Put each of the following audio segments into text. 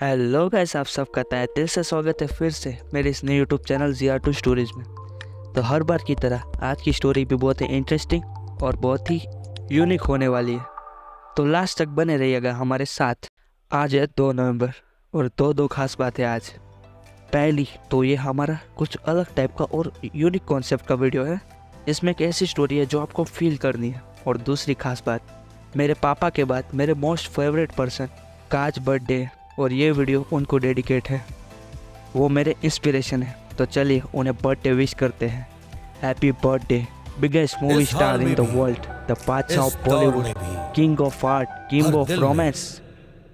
Hello guys, आप सबका तहे दिल से स्वागत है फिर से मेरे इस नए यूट्यूब चैनल ZR2 स्टोरीज में। तो हर बार की तरह आज की स्टोरी भी बहुत ही इंटरेस्टिंग और बहुत ही यूनिक होने वाली है, तो लास्ट तक बने रहिएगा हमारे साथ। आज है 2 नवंबर और दो खास बातें आज। पहली तो ये हमारा कुछ अलग टाइप का और यूनिक कॉन्सेप्ट का वीडियो है। इसमें एक ऐसी स्टोरी है जो आपको फील करनी है। और दूसरी खास बात, मेरे पापा के बाद मेरे मोस्ट फेवरेट पर्सन का आज बर्थडे है और ये वीडियो उनको डेडिकेट है। वो मेरे इंस्पिरेशन है, तो चलिए उन्हें बर्थडे विश करते हैं। Happy birthday biggest movie star in the world, the badshah of Bollywood, king of art, king of romance,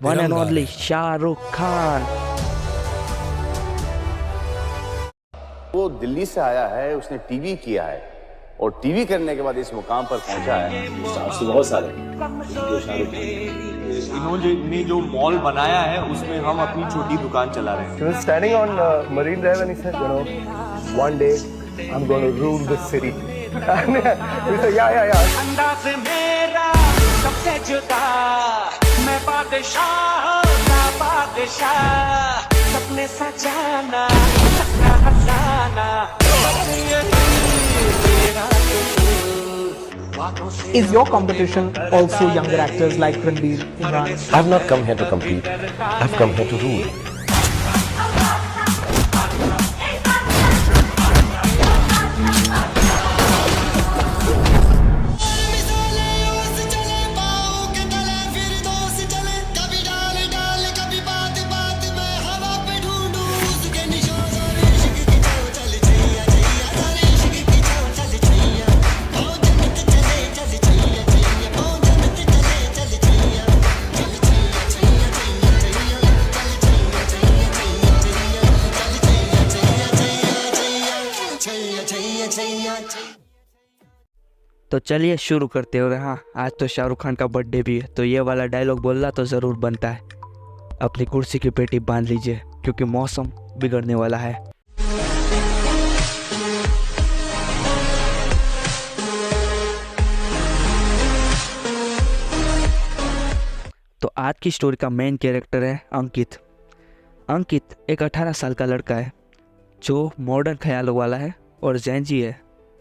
one and only Shahrukh Khan. वो दिल्ली से आया है, उसने टीवी किया है और टीवी करने के बाद इस मुकाम पर पहुंचा है। से बहुत सारे इन्होंने जो मॉल बनाया है उसमें हम अपनी छोटी दुकान चला रहे हैं। He was standing on Marine Drive and he said, one day I'm going to rule this city. And we said, yeah. अंदाज़ मेरा सबसे जुदा, मैं बादशाह का बादशाह, सपने सजाना, सपना हंसाना, Is your competition also younger actors like Ranbir, Imran? I've not come here to compete. I've come here to rule. तो चलिए शुरू करते हो। हाँ, आज तो शाहरुख खान का बर्थडे भी है, तो ये वाला डायलॉग बोलना तो ज़रूर बनता है। अपनी कुर्सी की पेटी बांध लीजिए क्योंकि मौसम बिगड़ने वाला है। तो आज की स्टोरी का मेन कैरेक्टर है अंकित। अंकित एक 18 साल का लड़का है जो मॉडर्न ख्यालों वाला है और ज़ेंजी है,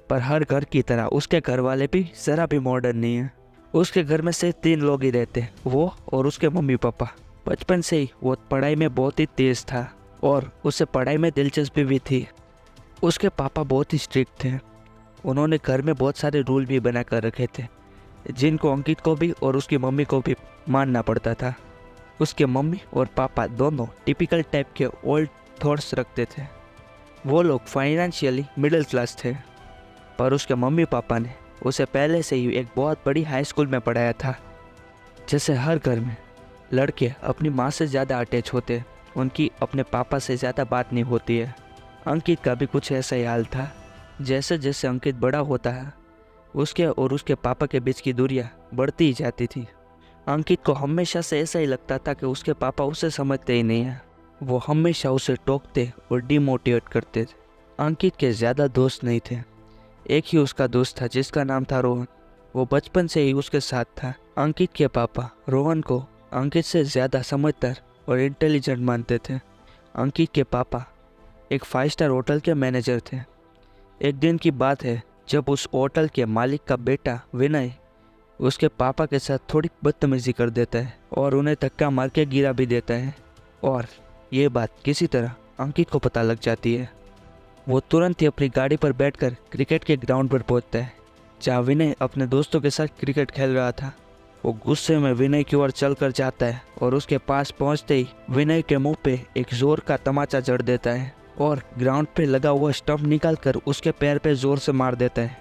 पर हर घर की तरह उसके घर वाले भी ज़रा भी मॉडर्न नहीं है। उसके घर में से 3 लोग ही रहते हैं, वो और उसके मम्मी पापा। बचपन से ही वो पढ़ाई में बहुत ही तेज़ था और उसे पढ़ाई में दिलचस्पी भी थी। उसके पापा बहुत ही स्ट्रिक्ट थे। उन्होंने घर में बहुत सारे रूल भी बना कर रखे थे जिनको अंकित को भी और उसकी मम्मी को भी मानना पड़ता था। उसके मम्मी और पापा दोनों टिपिकल टाइप के ओल्ड थॉट्स रखते थे। वो लोग फाइनेंशियली मिडिल क्लास थे, पर उसके मम्मी पापा ने उसे पहले से ही एक बहुत बड़ी हाई स्कूल में पढ़ाया था। जैसे हर घर में लड़के अपनी माँ से ज़्यादा अटैच होते, उनकी अपने पापा से ज़्यादा बात नहीं होती है। अंकित का भी कुछ ऐसा ही हाल था। जैसे जैसे अंकित बड़ा होता है, उसके और उसके पापा के बीच की दूरियाँ बढ़ती ही जाती थी। अंकित को हमेशा से ऐसा ही लगता था कि उसके पापा उसे समझते ही नहीं हैं। वो हमेशा उसे टोकते और डिमोटिवेट करते थे। अंकित के ज़्यादा दोस्त नहीं थे। एक ही उसका दोस्त था जिसका नाम था रोहन। वो बचपन से ही उसके साथ था। अंकित के पापा रोहन को अंकित से ज़्यादा समझदार और इंटेलिजेंट मानते थे। अंकित के पापा एक 5 स्टार होटल के मैनेजर थे। एक दिन की बात है जब उस होटल के मालिक का बेटा विनय उसके पापा के साथ थोड़ी बदतमीजी कर देता है और उन्हें धक्का मार के गिरा भी देता है। और ये बात किसी तरह अंकित को पता लग जाती है। वो तुरंत ही अपनी गाड़ी पर बैठकर क्रिकेट के ग्राउंड पर पहुंचता है जहां विनय अपने दोस्तों के साथ क्रिकेट खेल रहा था। वो गुस्से में विनय की ओर चलकर जाता है और उसके पास पहुंचते ही विनय के मुंह पे एक जोर का तमाचा जड़ देता है और ग्राउंड पे लगा हुआ स्टंप निकालकर उसके पैर पे जोर से मार देता है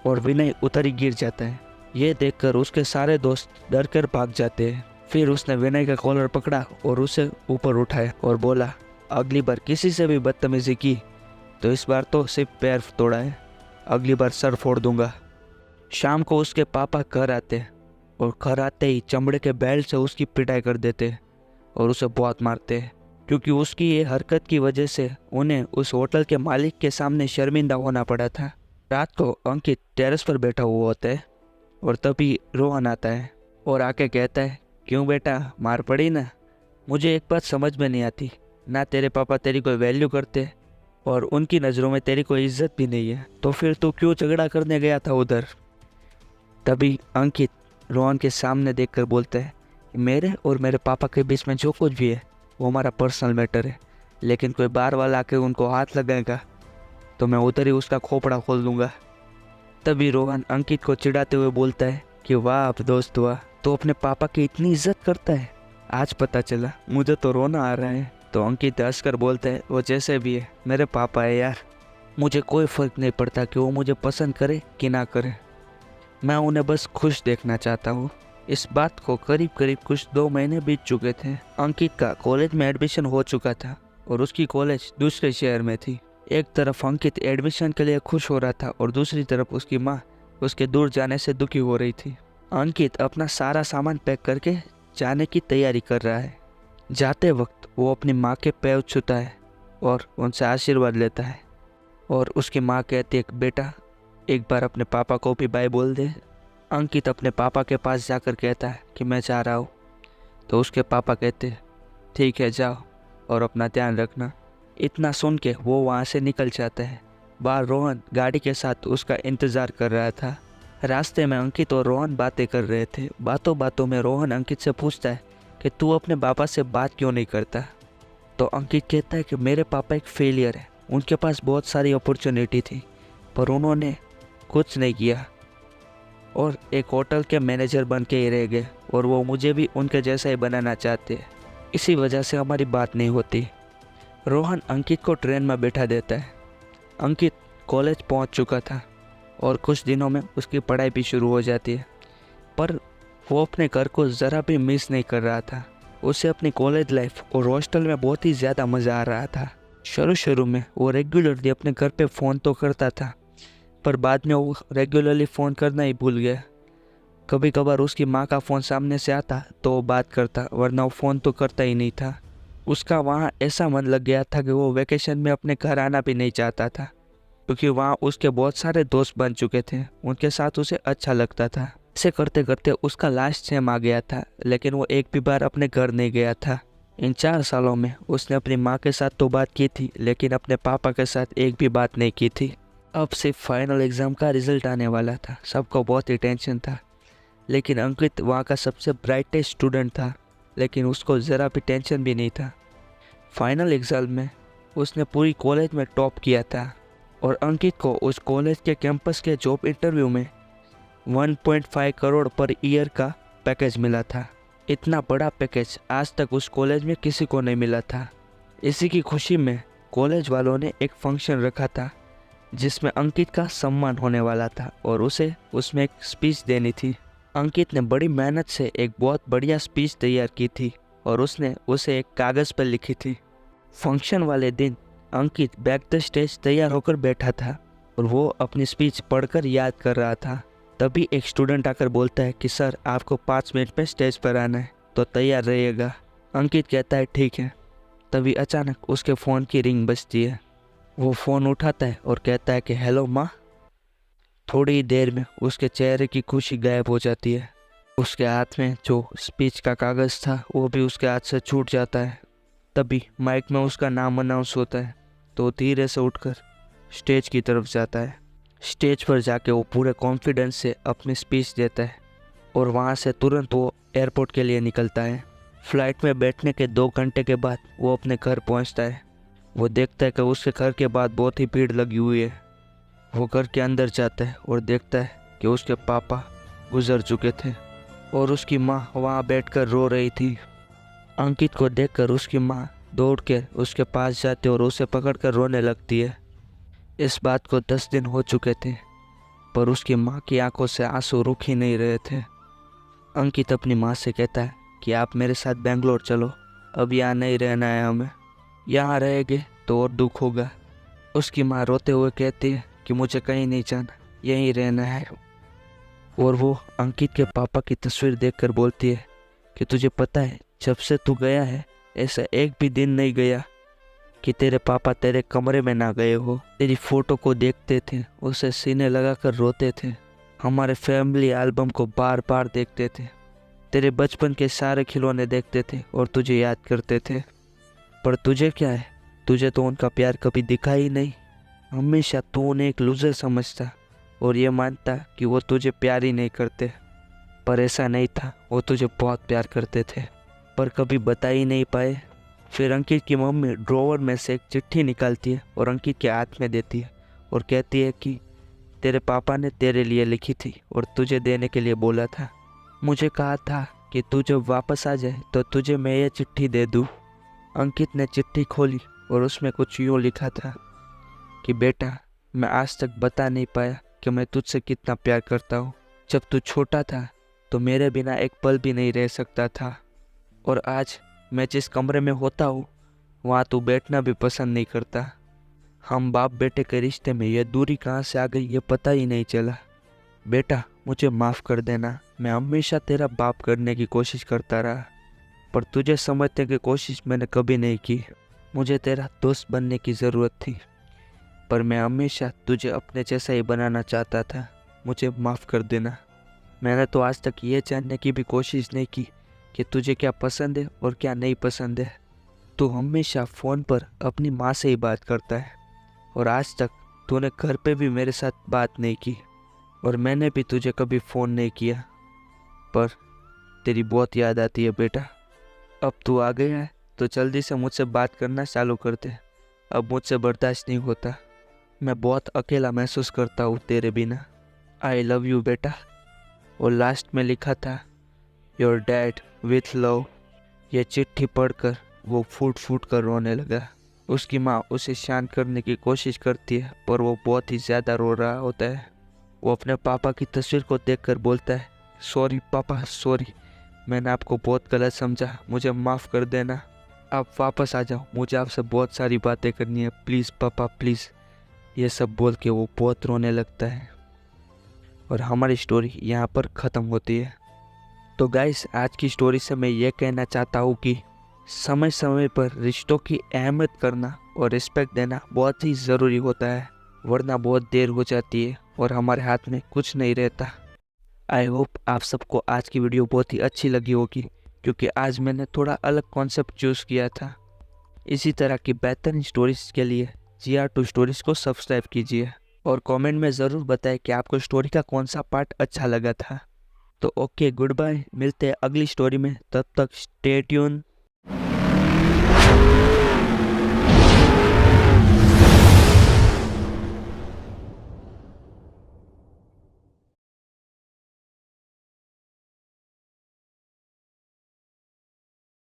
और विनय उतर ही गिर जाता है। ये देखकर उसके सारे दोस्त डर कर भाग जाते हैं। फिर उसने विनय का कॉलर पकड़ा और उसे ऊपर उठाया और बोला, अगली बार किसी से भी बदतमीजी की तो इस बार तो सिर्फ पैर तोड़ा है, अगली बार सर फोड़ दूंगा। शाम को उसके पापा घर आते हैं और घर आते ही चमड़े के बेल्ट से उसकी पिटाई कर देते हैं और उसे बहुत मारते हैं, क्योंकि उसकी ये हरकत की वजह से उन्हें उस होटल के मालिक के सामने शर्मिंदा होना पड़ा था। रात को अंकित टेरेस पर बैठा हुआ होता है और तभी रोहन आता है और आके कहता है, क्यों बेटा मार पड़ी ना? मुझे एक बात समझ में नहीं आती, ना तेरे पापा तेरी कोई वैल्यू करते और उनकी नज़रों में तेरी कोई इज्जत भी नहीं है, तो फिर तू क्यों झगड़ा करने गया था उधर। तभी अंकित रोहन के सामने देखकर बोलता है कि मेरे और मेरे पापा के बीच में जो कुछ भी है वो हमारा पर्सनल मैटर है, लेकिन कोई बार वाला आके उनको हाथ लगाएगा तो मैं उधर ही उसका खोपड़ा खोल दूंगा। तभी रोहन अंकित को चिढ़ाते हुए बोलता है कि वाह अब दोस्त हुआ, तो अपने पापा की इतनी इज्जत करता है, आज पता चला, मुझे तो रोना आ रहा है। तो अंकित हंसकर बोलता है वो जैसे भी है मेरे पापा है यार, मुझे कोई फ़र्क नहीं पड़ता कि वो मुझे पसंद करे कि ना करे, मैं उन्हें बस खुश देखना चाहता हूँ। इस बात को करीब करीब कुछ 2 महीने बीत चुके थे। अंकित का कॉलेज में एडमिशन हो चुका था और उसकी कॉलेज दूसरे शहर में थी। एक तरफ अंकित एडमिशन के लिए खुश हो रहा था और दूसरी तरफ उसकी माँ उसके दूर जाने से दुखी हो रही थी। अंकित अपना सारा सामान पैक करके जाने की तैयारी कर रहा है। जाते वक्त वो अपनी माँ के पैर छूता है और उनसे आशीर्वाद लेता है और उसकी माँ कहती है बेटा एक बार अपने पापा को भी बाय बोल दे। अंकित अपने पापा के पास जाकर कहता है कि मैं जा रहा हूँ, तो उसके पापा कहते हैं ठीक है जाओ और अपना ध्यान रखना। इतना सुन के वो वहाँ से निकल जाता है। बाहर रोहन गाड़ी के साथ उसका इंतज़ार कर रहा था। रास्ते में अंकित और रोहन बातें कर रहे थे। बातों बातों में रोहन अंकित से पूछता है कि तू अपने पापा से बात क्यों नहीं करता। तो अंकित कहता है कि मेरे पापा एक फेलियर है, उनके पास बहुत सारी अपॉर्चुनिटी थी पर उन्होंने कुछ नहीं किया और एक होटल के मैनेजर बन के ही रह गए और वो मुझे भी उनके जैसा ही बनाना चाहते हैं, इसी वजह से हमारी बात नहीं होती। रोहन अंकित को ट्रेन में बैठा देता है। अंकित कॉलेज पहुंच चुका था और कुछ दिनों में उसकी पढ़ाई भी शुरू हो जाती है, पर वो अपने घर को ज़रा भी मिस नहीं कर रहा था। उसे अपनी कॉलेज लाइफ और हॉस्टल में बहुत ही ज़्यादा मज़ा आ रहा था। शुरू में वो रेगुलरली अपने घर पे फ़ोन तो करता था, पर बाद में वो रेगुलरली फ़ोन करना ही भूल गया। कभी कभार उसकी माँ का फ़ोन सामने से आता तो वो बात करता, वरना वो फ़ोन तो करता ही नहीं था। उसका वहाँ ऐसा मन लग गया था कि वो वेकेशन में अपने घर आना भी नहीं चाहता था, क्योंकि वहाँ उसके बहुत सारे दोस्त बन चुके थे, उनके साथ उसे अच्छा लगता था। ऐसे करते करते उसका लास्ट सेम आ गया था, लेकिन वो एक भी बार अपने घर नहीं गया था। इन 4 सालों में उसने अपनी माँ के साथ तो बात की थी, लेकिन अपने पापा के साथ एक भी बात नहीं की थी। अब सिर्फ फाइनल एग्ज़ाम का रिज़ल्ट आने वाला था। सबको बहुत ही टेंशन था, लेकिन अंकित वहाँ का सबसे ब्राइटेस्ट स्टूडेंट था, लेकिन उसको ज़रा भी टेंशन भी नहीं था। फाइनल एग्ज़ाम में उसने पूरी कॉलेज में टॉप किया था और अंकित को उस कॉलेज के कैंपस के जॉब इंटरव्यू में 1.5 करोड़ पर ईयर का पैकेज मिला था। इतना बड़ा पैकेज आज तक उस कॉलेज में किसी को नहीं मिला था। इसी की खुशी में कॉलेज वालों ने एक फंक्शन रखा था जिसमें अंकित का सम्मान होने वाला था और उसे उसमें एक स्पीच देनी थी। अंकित ने बड़ी मेहनत से एक बहुत बढ़िया स्पीच तैयार की थी और उसने उसे एक कागज़ पर लिखी थी। फंक्शन वाले दिन अंकित बैक द स्टेज तैयार होकर बैठा था और वो अपनी स्पीच पढ़कर याद कर रहा था। तभी एक स्टूडेंट आकर बोलता है कि सर आपको 5 मिनट में स्टेज पर आना है, तो तैयार रहिएगा। अंकित कहता है ठीक है। तभी अचानक उसके फ़ोन की रिंग बजती है। वो फ़ोन उठाता है और कहता है कि हेलो माँ। थोड़ी ही देर में उसके चेहरे की खुशी गायब हो जाती है। उसके हाथ में जो स्पीच का कागज़ था वो भी उसके हाथ से छूट जाता है। तभी माइक में उसका नाम अनाउंस होता है, तो धीरे से उठकर स्टेज की तरफ जाता है। स्टेज पर जाके वो पूरे कॉन्फिडेंस से अपनी स्पीच देता है और वहाँ से तुरंत वो एयरपोर्ट के लिए निकलता है। फ्लाइट में बैठने के 2 घंटे के बाद वो अपने घर पहुँचता है। वो देखता है कि उसके घर के बाद बहुत ही भीड़ लगी हुई है। वो घर के अंदर जाता है और देखता है कि उसके पापा गुजर चुके थे और उसकी माँ वहाँ बैठकर रो रही थी। अंकित को देखकर उसकी माँ दौड़ के उसके पास जाती है और उसे पकड़कर रोने लगती है। इस बात को 10 दिन हो चुके थे, पर उसकी माँ की आंखों से आंसू रुक ही नहीं रहे थे। अंकित अपनी माँ से कहता है कि आप मेरे साथ बेंगलोर चलो, अब यहाँ नहीं रहना है हमें, यहाँ रहेंगे तो और दुख होगा। उसकी माँ रोते हुए कहती है कि मुझे कहीं नहीं जाना, यहीं रहना है। और वो अंकित के पापा की तस्वीर देखकर बोलती है कि तुझे पता है जब से तू गया है ऐसा एक भी दिन नहीं गया कि तेरे पापा तेरे कमरे में ना गए हो। तेरी फ़ोटो को देखते थे, उसे सीने लगाकर रोते थे, हमारे फैमिली एल्बम को बार बार देखते थे। तेरे बचपन के सारे खिलौने देखते थे और तुझे याद करते थे, पर तुझे क्या है, तुझे तो उनका प्यार कभी दिखा ही नहीं। हमेशा तू उन्हें एक लूज़र समझता और ये मानता कि वो तुझे प्यार ही नहीं करते, पर ऐसा नहीं था, वो तुझे बहुत प्यार करते थे, पर कभी बता ही नहीं पाए। फिर अंकित की मम्मी ड्रॉवर में से एक चिट्ठी निकालती है और अंकित के हाथ में देती है और कहती है कि तेरे पापा ने तेरे लिए लिखी थी और तुझे देने के लिए बोला था। मुझे कहा था कि तू जब वापस आ जाए तो तुझे मैं ये चिट्ठी दे दूँ। अंकित ने चिट्ठी खोली और उसमें कुछ यूँ लिखा था कि बेटा, मैं आज तक बता नहीं पाया कि मैं तुझसे कितना प्यार करता हूँ। जब तू छोटा था तो मेरे बिना एक पल भी नहीं रह सकता था, और आज मैं जिस कमरे में होता हूँ वहाँ तू बैठना भी पसंद नहीं करता। हम बाप बेटे के रिश्ते में यह दूरी कहाँ से आ गई ये पता ही नहीं चला। बेटा, मुझे माफ़ कर देना, मैं हमेशा तेरा बाप करने की कोशिश करता रहा, पर तुझे समझने की कोशिश मैंने कभी नहीं की। मुझे तेरा दोस्त बनने की ज़रूरत थी, पर मैं हमेशा तुझे अपने जैसा ही बनाना चाहता था। मुझे माफ़ कर देना। मैंने तो आज तक ये जानने की भी कोशिश नहीं की कि तुझे क्या पसंद है और क्या नहीं पसंद है। तू हमेशा फ़ोन पर अपनी माँ से ही बात करता है, और आज तक तूने घर पे भी मेरे साथ बात नहीं की, और मैंने भी तुझे कभी फ़ोन नहीं किया, पर तेरी बहुत याद आती है बेटा। अब तू आ गया है तो जल्दी से मुझसे बात करना चालू कर दे। अब मुझसे बर्दाश्त नहीं होता। मैं बहुत अकेला महसूस करता हूँ तेरे बिना। आई लव यू बेटा। और लास्ट में लिखा था योर डैड विथ लव। ये चिट्ठी पढ़कर वो फूट फूट कर रोने लगा। उसकी माँ उसे शांत करने की कोशिश करती है, पर वो बहुत ही ज़्यादा रो रहा होता है। वो अपने पापा की तस्वीर को देखकर बोलता है, सॉरी पापा, सॉरी, मैंने आपको बहुत गलत समझा, मुझे माफ़ कर देना। आप वापस आ जाओ, मुझे आपसे बहुत सारी बातें करनी है, प्लीज़ पापा प्लीज़। ये सब बोल के वो बहुत रोने लगता है, और हमारी स्टोरी यहाँ पर ख़त्म होती है। तो गाइस, आज की स्टोरी से मैं ये कहना चाहता हूँ कि समय समय पर रिश्तों की अहमियत करना और रिस्पेक्ट देना बहुत ही ज़रूरी होता है, वरना बहुत देर हो जाती है और हमारे हाथ में कुछ नहीं रहता। आई होप आप सबको आज की वीडियो बहुत ही अच्छी लगी होगी, क्योंकि आज मैंने थोड़ा अलग कॉन्सेप्ट चूज़ किया था। इसी तरह की बेहतरीन स्टोरीज़ के लिए GR2 स्टोरीज़ को सब्सक्राइब कीजिए, और कमेंट में ज़रूर बताएं कि आपको स्टोरी का कौन सा पार्ट अच्छा लगा था। तो ओके, गुड बाय, मिलते हैं अगली स्टोरी में। तब तक स्टे ट्यून।